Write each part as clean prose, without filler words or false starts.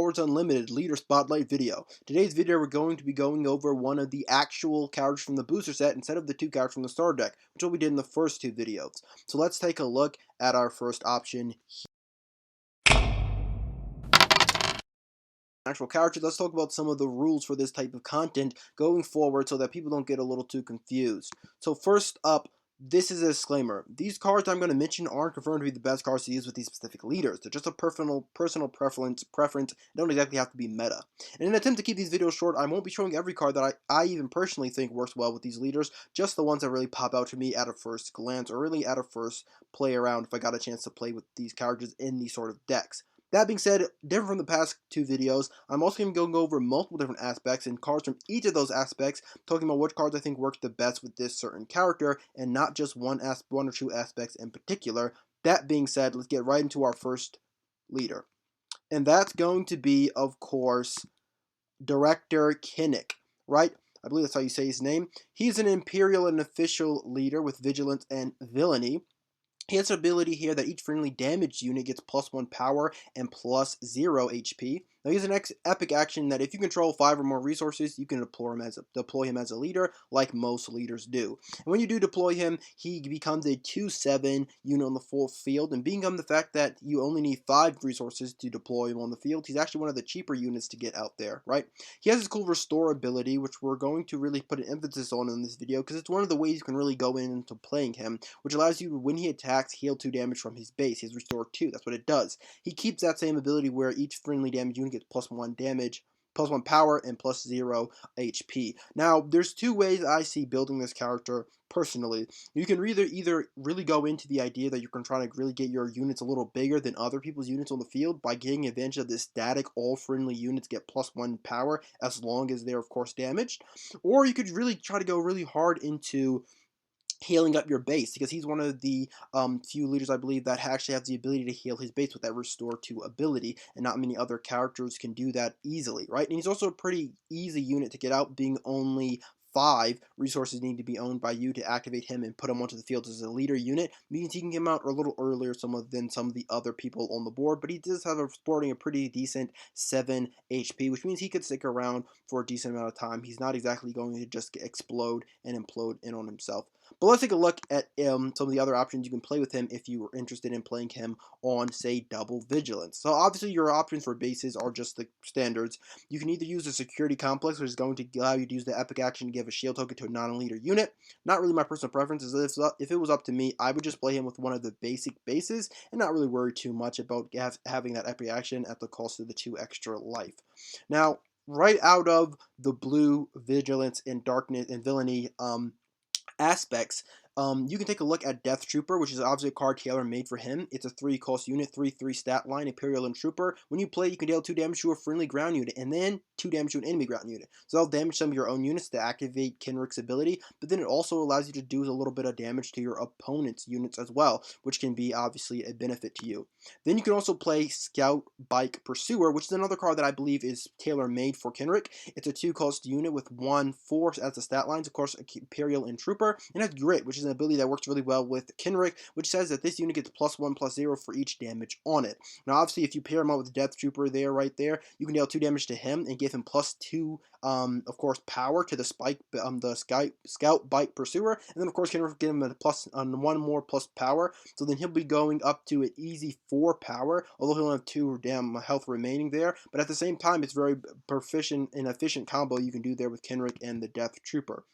Forwards Unlimited Leader Spotlight video. Today's video we're going to be going over one of the actual characters from the booster set instead of the two characters from the starter deck, which we did in the first two videos. So let's take a look at our first option. Actual characters, let's talk about some of the rules for this type of content going forward so that people don't get a little too confused. So first up, this is a disclaimer. These cards I'm going to mention aren't confirmed to be the best cards to use with these specific leaders. They're just a personal preference. They don't exactly have to be meta. In an attempt to keep these videos short, I won't be showing every card that I even personally think works well with these leaders, just the ones that really pop out to me at a first glance, or really at a first play around if I got a chance to play with these characters in these sort of decks. That being said, different from the past two videos, I'm also going to go over multiple different aspects and cards from each of those aspects, talking about which cards I think work the best with this certain character, and not just one or two aspects in particular. That being said, let's get right into our first leader. And that's going to be, of course, Director Krennic, right? I believe that's how you say his name. He's an Imperial and official leader with Vigilance and Villainy. He has an ability here that each friendly damaged unit gets +1 power and +0 HP. Now he has an epic action that if you control 5 or more resources, you can deploy him as a leader, like most leaders do. And when you do deploy him, he becomes a 2/7 unit on the full field, and being the fact that you only need 5 resources to deploy him on the field, he's actually one of the cheaper units to get out there, right? He has his cool Restore ability, which we're going to really put an emphasis on in this video, because it's one of the ways you can really go into playing him, which allows you, when he attacks, heal 2 damage from his base. He has Restore 2, that's what it does. He keeps that same ability where each friendly damage unit gets +1 damage, +1 power, and +0 HP. Now, there's two ways I see building this character personally. You can either really go into the idea that you're trying to really get your units a little bigger than other people's units on the field by getting advantage of this static, all friendly units get +1 power as long as they're, of course, damaged. Or you could really try to go really hard into healing up your base, because he's one of the few leaders I believe that actually has the ability to heal his base with that Restore 2 ability, and not many other characters can do that easily, right? And he's also a pretty easy unit to get out, being only 5 resources need to be owned by you to activate him and put him onto the field as a leader unit. Means he can get him out a little earlier than some of the other people on the board, but he does have sporting a pretty decent 7 HP, which means he could stick around for a decent amount of time. He's not exactly going to just explode and implode in on himself. But let's take a look at some of the other options you can play with him if you were interested in playing him on, say, double Vigilance. So obviously your options for bases are just the standards. You can either use a Security Complex, which is going to allow you to use the epic action to give a shield token to a non-leader unit. Not really my personal preference. If it was up to me, I would just play him with one of the basic bases and not really worry too much about having that epic action at the cost of the 2 extra life. Now, right out of the blue, Vigilance and Darkness and Villainy aspects, you can take a look at Death Trooper, which is obviously a card tailor-made for him. It's a 3 cost unit, 3/3 stat line, Imperial and Trooper. When you play, you can deal 2 damage to a friendly ground unit, and then 2 damage to an enemy ground unit. So that'll damage some of your own units to activate Kenric's ability, but then it also allows you to do a little bit of damage to your opponent's units as well, which can be obviously a benefit to you. Then you can also play Scout Bike Pursuer, which is another card that I believe is tailor-made for Kenric. It's a 2 cost unit with 1 force as the stat lines, of course, Imperial and Trooper, and has Grit, which is an ability that works really well with Kenric, which says that this unit gets +1/+0 for each damage on it. Now, obviously, if you pair him up with Death Trooper right there, you can deal 2 damage to him and give him +2, of course, power to the Scout Bike Pursuer, and then, of course, Kenric give him a +1 more plus power, so then he'll be going up to an easy 4 power, although he'll have 2 damn health remaining there, but at the same time, it's very proficient and efficient combo you can do there with Kenric and the Death Trooper.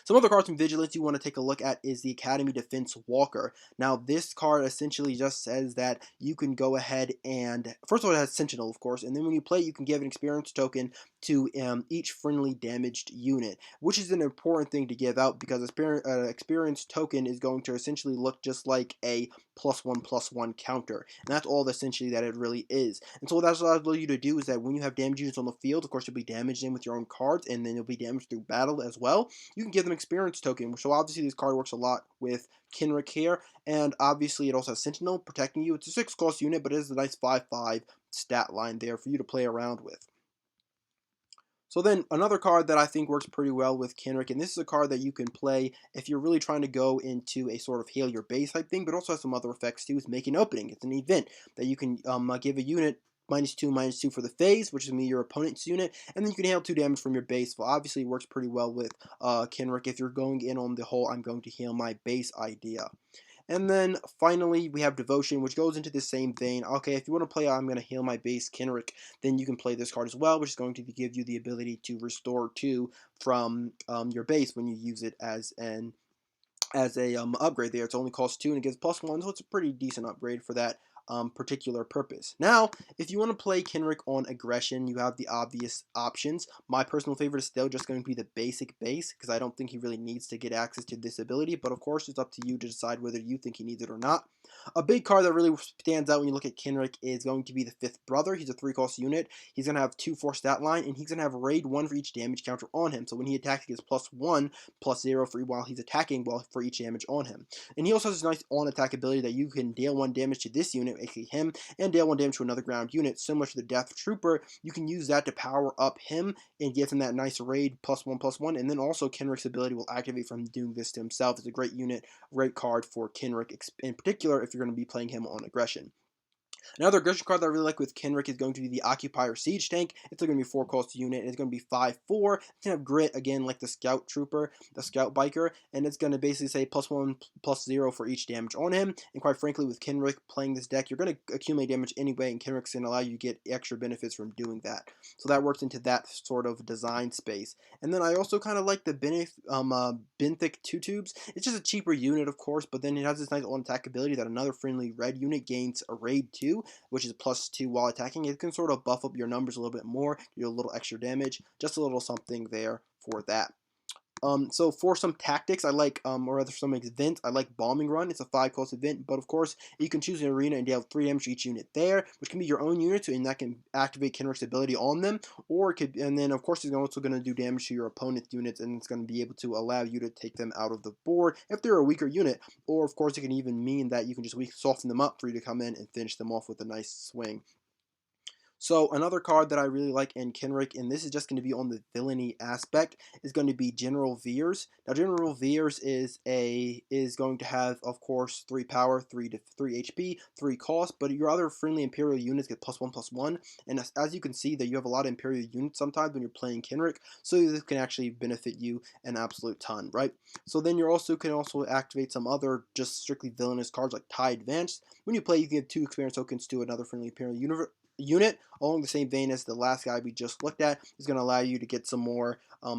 Some other cards from Vigilance you want to take a look at is the Academy Defense Walker. Now, this card essentially just says that you can go ahead and, first of all, it has Sentinel, of course, and then when you play, you can give an experience token to each friendly damaged unit, which is an important thing to give out, because experience token is going to essentially look just like a +1/+1 counter, and that's all essentially that it really is. And so what that allows you to do is that when you have damage units on the field, of course, you'll be damaged in with your own cards, and then you'll be damaged through battle as well. You can give them experience token, so obviously this card works a lot with Kenric here, and obviously it also has Sentinel protecting you. It's a 6 cost unit, but it is a nice 5/5 stat line there for you to play around with. So then another card that I think works pretty well with Kenric, and this is a card that you can play if you're really trying to go into a sort of heal your base type thing, but also has some other effects too, is Make an Opening. It's an event that you can give a unit -2/-2 for the phase, which is going to be your opponent's unit, and then you can heal 2 damage from your base. Well, obviously, it works pretty well with Krennic if you're going in on the whole I'm going to heal my base idea. And then finally, we have Devotion, which goes into the same vein. Okay, if you want to play I'm going to heal my base Krennic, then you can play this card as well, which is going to give you the ability to restore 2 from your base when you use it as a upgrade there. It's only costs 2 and it gives +1, so it's a pretty decent upgrade for that particular purpose. Now, if you want to play Krennic on aggression, you have the obvious options. My personal favorite is still just going to be the basic base, because I don't think he really needs to get access to this ability, but of course it's up to you to decide whether you think he needs it or not. A big card that really stands out when you look at Krennic is going to be the 5th Brother. He's a 3-cost unit. He's going to have 2/4 stat line, and he's going to have raid 1 for each damage counter on him. So when he attacks, he gets +1/+0 for while he's attacking, for each damage on him. And he also has a nice on-attack ability that you can deal 1 damage to this unit, aka him, and deal 1 damage to another ground unit. Similar to the Death Trooper, you can use that to power up him and give him that nice raid +1/+1. And then also Kenric's ability will activate from doing this to himself. It's a great unit, great card for Krennic, in particular if you're going to be playing him on aggression. Another aggression card that I really like with Krennic is going to be the Occupier Siege Tank. It's going to be a 4-cost unit, and it's going to be 5/4. It's going to have grit, again, like the Scout Trooper, the Scout Biker, and it's going to basically say +1/+0 for each damage on him. And quite frankly, with Krennic playing this deck, you're going to accumulate damage anyway, and Kenric's going to allow you to get extra benefits from doing that. So that works into that sort of design space. And then I also kind of like the Benthic 2-Tubes. It's just a cheaper unit, of course, but then it has this nice on-attack ability that another friendly red unit gains a raid 2, which is +2 while attacking. It can sort of buff up your numbers a little bit more, do a little extra damage, just a little something there for that. So for some tactics, I like, or rather some events, I like Bombing Run. It's a 5-cost event, but of course, you can choose an arena and deal 3 damage to each unit there, which can be your own unit, and that can activate Kenric's ability on them, or it could, and then of course, it's also going to do damage to your opponent's units, and it's going to be able to allow you to take them out of the board if they're a weaker unit, or of course, it can even mean that you can just soften them up for you to come in and finish them off with a nice swing. So another card that I really like in Krennic, and this is just going to be on the villainy aspect, is going to be General Veers. Now General Veers is going to have, of course, 3 power, 3 HP, 3 cost, but your other friendly Imperial units get +1/+1. And as you can see, that you have a lot of Imperial units sometimes when you're playing Krennic, so this can actually benefit you an absolute ton, right? So then you can also activate some other just strictly villainous cards like Tie Advanced. When you play, you can give 2 experience tokens to another friendly Imperial unit along the same vein as the last guy we just looked at. Is going to allow you to get some more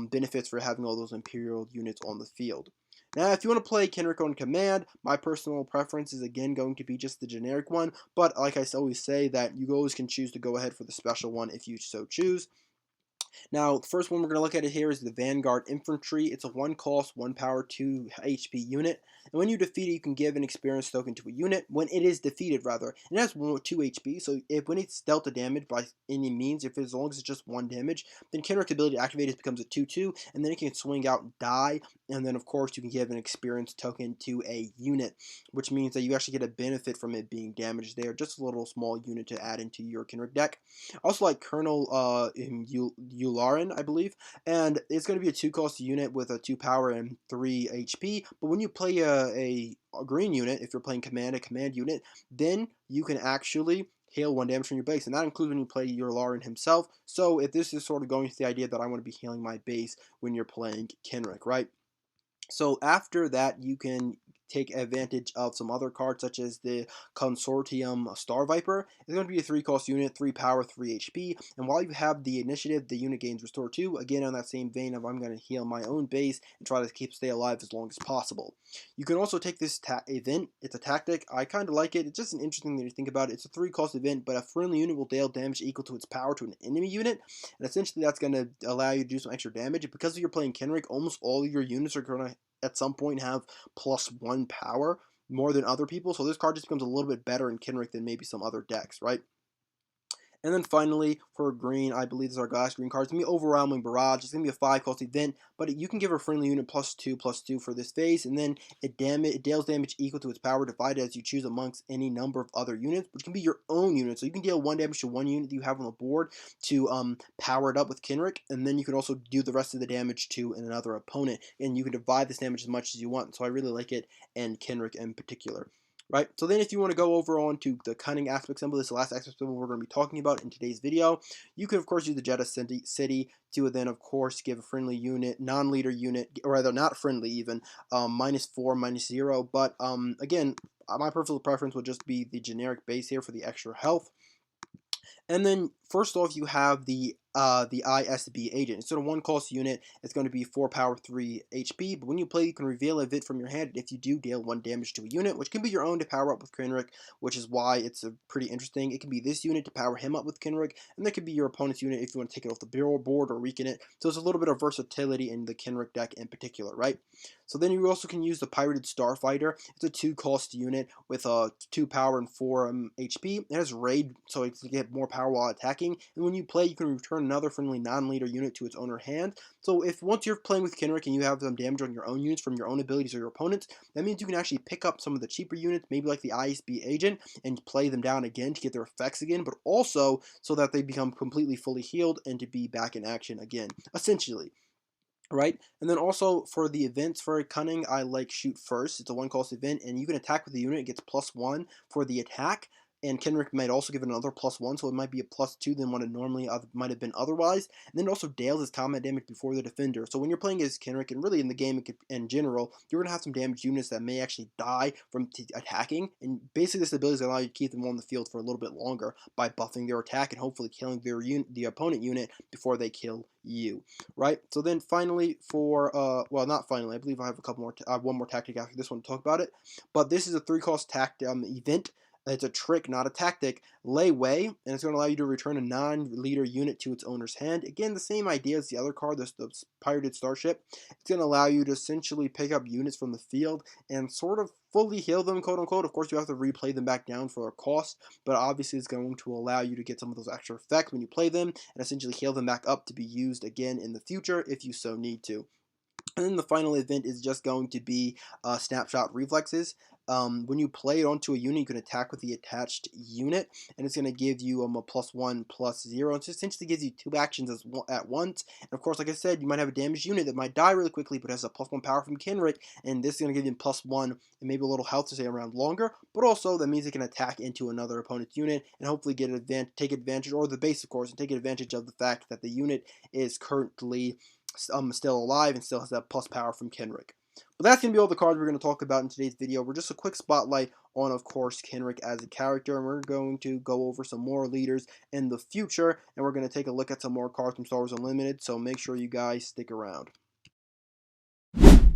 benefits for having all those Imperial units on the field. Now, if you want to play Krennic on command, my personal preference is again going to be just the generic one, but like I always say, that you always can choose to go ahead for the special one if you so choose. Now, the first one we're going to look at here is the Vanguard Infantry. It's a 1-cost, 1 power, 2 HP unit. And when you defeat it, you can give an experience token to a unit. When it is defeated, rather, it has 2 HP. So when it's dealt a damage by any means, as long as it's just 1 damage, then Kenric's ability to activate it becomes a 2/2, and then it can swing out and die. And then, of course, you can give an experience token to a unit, which means that you actually get a benefit from it being damaged there. Just a little small unit to add into your Krennic deck. I also like Colonel Yularen, I believe, and it's going to be a 2-cost unit with a 2 power and 3 HP. But when you play a green unit, if you're playing a command unit, then you can actually heal 1 damage from your base, and that includes when you play Yularen himself. So if this is sort of going to the idea that I want to be healing my base when you're playing Krennic, right? So after that, you can take advantage of some other cards, such as the Consortium Star Viper. It's going to be a 3-cost unit, 3 power, 3 HP, and while you have the initiative, the unit gains Restore 2, again on that same vein of I'm going to heal my own base and try to stay alive as long as possible. You can also take this event. It's a tactic. I kind of like it. It's just an interesting thing to think about. It's a 3-cost event, but a friendly unit will deal damage equal to its power to an enemy unit, and essentially that's going to allow you to do some extra damage. Because you're playing Krennic, almost all of your units are going to at some point have +1 power more than other people, so this card just becomes a little bit better in Krennic than maybe some other decks, right? And then finally, for green, I believe this is our glass green card. It's going to be Overwhelming Barrage. It's going to be a 5-cost event, but you can give a friendly unit +2/+2 for this phase, and then it deals damage equal to its power divided as you choose amongst any number of other units, which can be your own unit. So you can deal 1 damage to 1 unit that you have on the board to power it up with Krennic, and then you can also do the rest of the damage to another opponent, and you can divide this damage as much as you want. So I really like it, and Krennic in particular. right? So then if you want to go over on to the Cunning aspect symbol, this is the last aspect symbol we're going to be talking about in today's video. You can, of course, use the Jeddah City to then, of course, give a friendly unit, non-leader unit, or rather not friendly even, -4, -0. But again, my personal preference would just be the generic base here for the extra health. And then first off, you have the ISB agent. Instead of one cost unit, it's going to be 4 power 3 HP. But when you play, you can reveal a Vit from your hand. If you do, deal 1 damage to a unit, which can be your own to power up with Krennic, which is why it's pretty interesting. It can be this unit to power him up with Krennic, and that could be your opponent's unit if you want to take it off the barrel board or weaken it. So there's a little bit of versatility in the Krennic deck in particular, right? So then you also can use the Pirated Starfighter. It's a 2-cost unit with 2 power and 4 HP. It has raid, so it can get more power while attacking. And when you play, you can return another friendly non-leader unit to its owner hand. So if once you're playing with Krennic and you have some damage on your own units from your own abilities or your opponents, that means you can actually pick up some of the cheaper units, maybe like the ISB agent, and play them down again to get their effects again, but also so that they become completely fully healed and to be back in action again, essentially. Right, and then also for the events for Cunning, I like Shoot First. It's a 1-cost event, and you can attack with the unit. It gets +1 for the attack, and Krennic might also give it another +1, so it might be a +2 than what it normally might have been otherwise. And then it also deals its combat damage before the defender. So when you're playing as Krennic, and really in the game in general, you're going to have some damaged units that may actually die from attacking, and basically this ability is going to allow you to keep them on the field for a little bit longer by buffing their attack and hopefully killing the opponent unit before they kill you, right? So then finally for, well, not finally, I believe I have a couple more, I have one more tactic after this one to talk about it, but this is a 3-cost event. It's a trick, not a tactic. Lay Way, and it's going to allow you to return a non-leader unit to its owner's hand. Again, the same idea as the other card, the Pirated Starship. It's going to allow you to essentially pick up units from the field and sort of fully heal them, quote unquote. Of course, you have to replay them back down for a cost, but obviously it's going to allow you to get some of those extra effects when you play them and essentially heal them back up to be used again in the future if you so need to. And then the final event is just going to be Snapshot Reflexes. When you play it onto a unit, you can attack with the attached unit, and it's going to give you a +1, +0. It essentially gives you 2 actions at once. And of course, like I said, you might have a damaged unit that might die really quickly, but has a +1 power from Krennic, and this is going to give you +1 and maybe a little health to stay around longer. But also, that means it can attack into another opponent's unit and hopefully take advantage, or the base, of course, and take advantage of the fact that the unit is currently still alive and still has that plus power from Krennic. But that's going to be all the cards we're going to talk about in today's video. We're just a quick spotlight on, of course, Krennic as a character, and we're going to go over some more leaders in the future, and we're going to take a look at some more cards from Star Wars Unlimited, so make sure you guys stick around.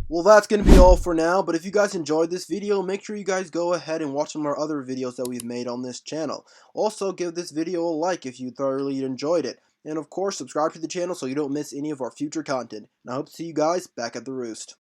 Well, that's going to be all for now, but if you guys enjoyed this video, make sure you guys go ahead and watch some of our other videos that we've made on this channel. Also, give this video a like if you thoroughly enjoyed it. And of course, subscribe to the channel so you don't miss any of our future content. And I hope to see you guys back at the Roost.